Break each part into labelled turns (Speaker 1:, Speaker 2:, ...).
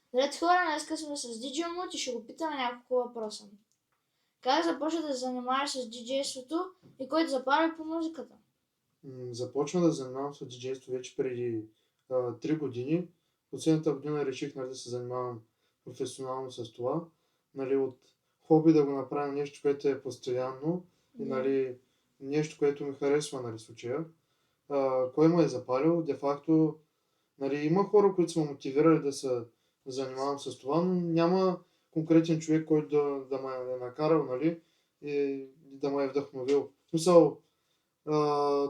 Speaker 1: Здравейте хора, днес сме с DJ Мут и ще го питаме няколко въпроса. Как започна да се занимаваш с диджейството и кой те запали по музиката?
Speaker 2: Започна да занимавам с диджейство вече преди 3 години. Последната година реших да се занимавам професионално с това. От хоби да го направя нещо, което е постоянно и нещо, което ми харесва в случая. Кой ме е запалил? Де факто има хора, които са ме мотивирали да се занимавам с това, но няма конкретен човек, който да ме е накарал и да ме е вдъхновил. В смисъл,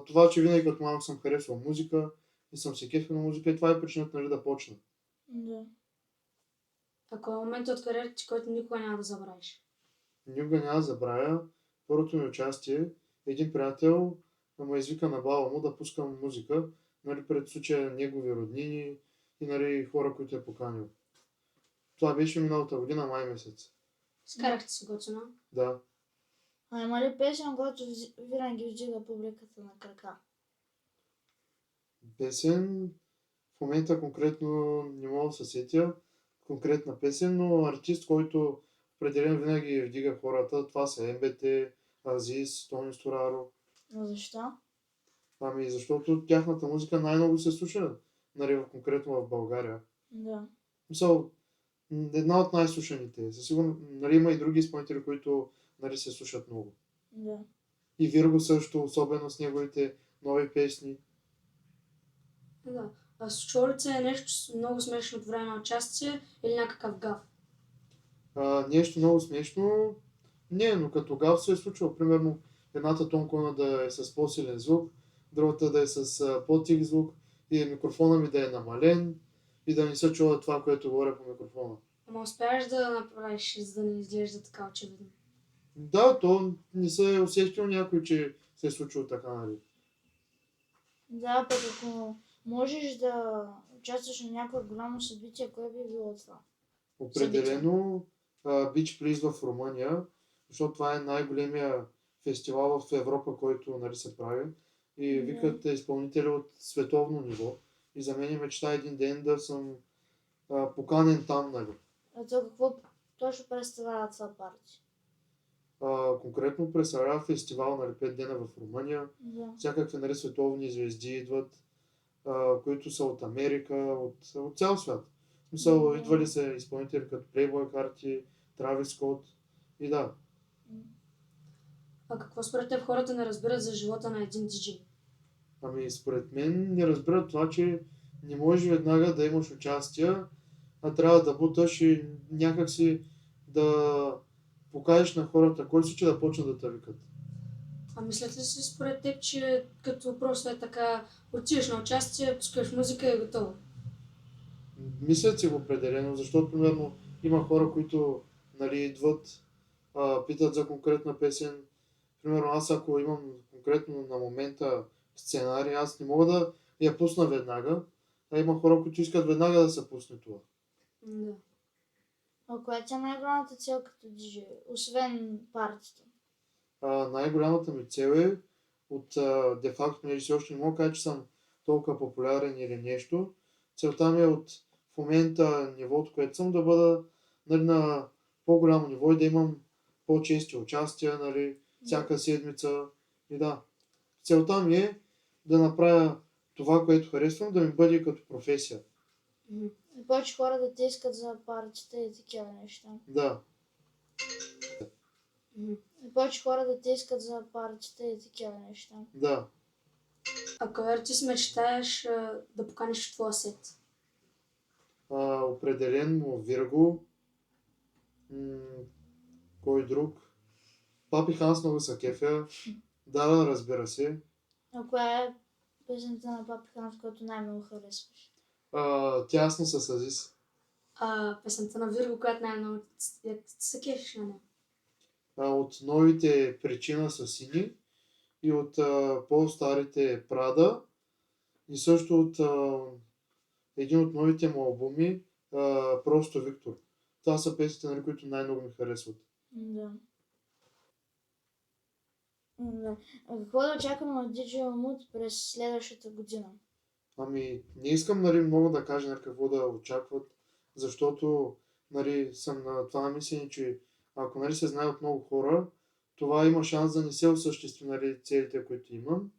Speaker 2: това, че винаги като малък съм харесвал музика и съм се кефил на музика и това е причината да почна.
Speaker 1: Да.
Speaker 3: А кой е моментът от кариерата ти, който никога няма да забравиш?
Speaker 2: Никога няма да забравя първото ми участие. Един приятел ме извика на баба му да пускам музика, пред случая негови роднини и хора, които е поканил. Това беше миналата година, май месец.
Speaker 3: Скарахте си готина?
Speaker 2: Да.
Speaker 1: А има ли песен, който винаги вдига публиката на крака?
Speaker 2: Песен в момента конкретно не мога да се сетя конкретна песен, но артист, който определено винаги вдига хората, това са МБТ, Азис, Тони Стораро.
Speaker 1: А защо?
Speaker 2: Ами защото тяхната музика най-много се слуша, конкретно в България.
Speaker 1: Да.
Speaker 2: Мисъл, една от най-слушаните. Със сигурно, има и други изпълнители, които се слушат много.
Speaker 1: Да.
Speaker 2: И Вирго също, особено с неговите нови песни.
Speaker 3: Да. А случва ли се е нещо много смешно от време на участие или някакъв гаф?
Speaker 2: Нещо много смешно. Не, но като гав се е случило. Примерно едната тонкона да е с по-силен звук, другата да е с по-тих звук и микрофона ми да е намален и да не се чува това, което говоря по микрофона.
Speaker 3: Ама успяваш да направиш, за да не изглежда така очевидно?
Speaker 2: Да, то не се е усещал някой, че се е случило така,
Speaker 1: Да, пък ако можеш да участваш на някое голямо събитие, кое би било това?
Speaker 2: Определено Beach Please в Румъния, защото това е най-големия фестивал в Европа, който се прави. И викат изпълнители от световно ниво. И за мен е мечта един ден да съм поканен там,
Speaker 1: А то какво точно представлява това парти?
Speaker 2: Конкретно представлява фестивал 5 дена в Румъния.
Speaker 1: Да.
Speaker 2: Всякакви световни звезди идват, които са от Америка, от цял свят. Мисъл, идвали са изпълнители като Playboy Carti, Travis Scott и да.
Speaker 3: А какво според теб хората не разбират за живота на един диджей?
Speaker 2: Ами според мен не разбират това, че не можеш веднага да имаш участие, а трябва да буташ и някакси да покажеш на хората, кой случай да почнат да те викат.
Speaker 3: А мислят ли си според теб, че като просто е така отидеш на участие, пускаш музика и е готово?
Speaker 2: Мислят си го определено, защото примерно има хора, които идват, питат за конкретна песен. Примерно аз ако имам конкретно на момента сценарий, аз не мога да я пусна веднага, а има хора, които искат веднага да се пусне това.
Speaker 3: Да.
Speaker 1: А коя е най-голямата цел като диджей, освен партията?
Speaker 2: Най-голямата ми цел е де-факто, все още не мога да кажа, че съм толкова популярен или нещо. Целта ми е в момента нивото, което съм, да бъда на по-голямо ниво и да имам по-чести участия, всяка седмица. И да. Целта ми е да направя това, което харесвам, да ми бъде като професия.
Speaker 1: И повече хора да те искат за партията и такива неща.
Speaker 2: Да.
Speaker 1: И повече хора да те искат за партията и такива неща.
Speaker 2: Да.
Speaker 3: А кой артист мечтаеш да поканиш в твоя сет?
Speaker 2: Определено Вирго. Кой друг? Папи Ханс много са кефя. Да, разбира се.
Speaker 1: А коя е песента на Папи Ханс, която най-много харесваш?
Speaker 2: Тясно с Азис.
Speaker 3: Песента на Вирго, която най-много се кефиш на нея?
Speaker 2: От новите Причина са сини и от по-старите Прада и също от един от новите му албуми Просто Виктор. Това са песните, които най-много ми харесват.
Speaker 1: Да. А какво да очакваме от DJ Мут през следващата година?
Speaker 2: Ами, не искам много да кажа какво да очакват, защото нали, съм на това мислене, че ако нали, се знае от много хора, това има шанс да не се осъществи нали, целите, които имам.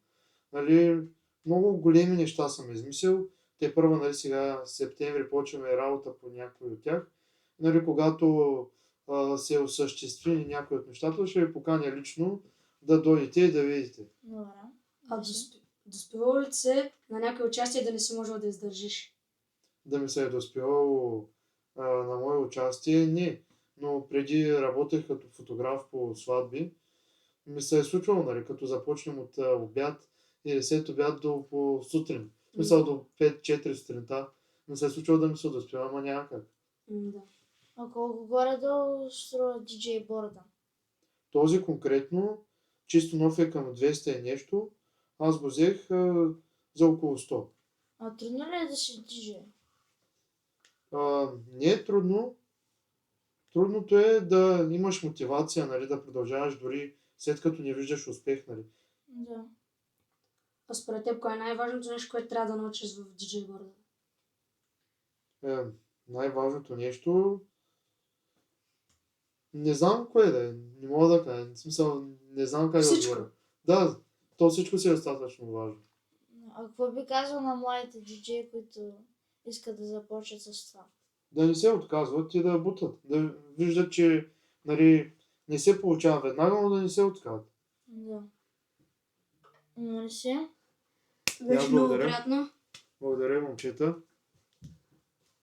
Speaker 2: Нали, много големи неща съм измислил. Те първо, нали, сега в септември почваме работа по някои от тях. Нали, когато се осъществи някои от нещата, ще ви поканя лично да дойдете и да видите.
Speaker 1: Добре.
Speaker 3: А доспевало ли се на някои участие да не си можел да издържиш?
Speaker 2: Да ми се е доспевало на мое участие, не. Но преди работех като фотограф по сватби. Ми се е случвало, нали, като започнем от обяд или след обяд до по сутрин. В смисъл до 5-4 сутринта. Ми се е случвало да ми се доспева, ама няма как.
Speaker 3: Да.
Speaker 1: А колко горе-долу струва диджей борда?
Speaker 2: Този конкретно, чисто нов е към 200 и нещо. Аз го взех за около 100.
Speaker 1: А трудно ли е да си диджей?
Speaker 2: Не е трудно. Трудното е да имаш мотивация, нали, да продължаваш дори след като не виждаш успех. Нали.
Speaker 1: Да.
Speaker 3: А според теб, кое е най-важното нещо, което трябва да научиш в диджей борда?
Speaker 2: Най-важното нещо... Не знам кое да е. Не мога да кажа. В смисъл, не знам как да
Speaker 3: Всичко.
Speaker 2: отговоря. Да, то всичко си е достатъчно важно.
Speaker 1: А какво би казал на младите диджеи, които искат да започнат с това?
Speaker 2: Да не се отказват и да бутат. Да виждат, че нали, не се получава веднага, но да не се отказват.
Speaker 1: Да. Мерси.
Speaker 3: Беше много
Speaker 2: благодаря.
Speaker 3: приятно.
Speaker 2: Благодаря, момчета.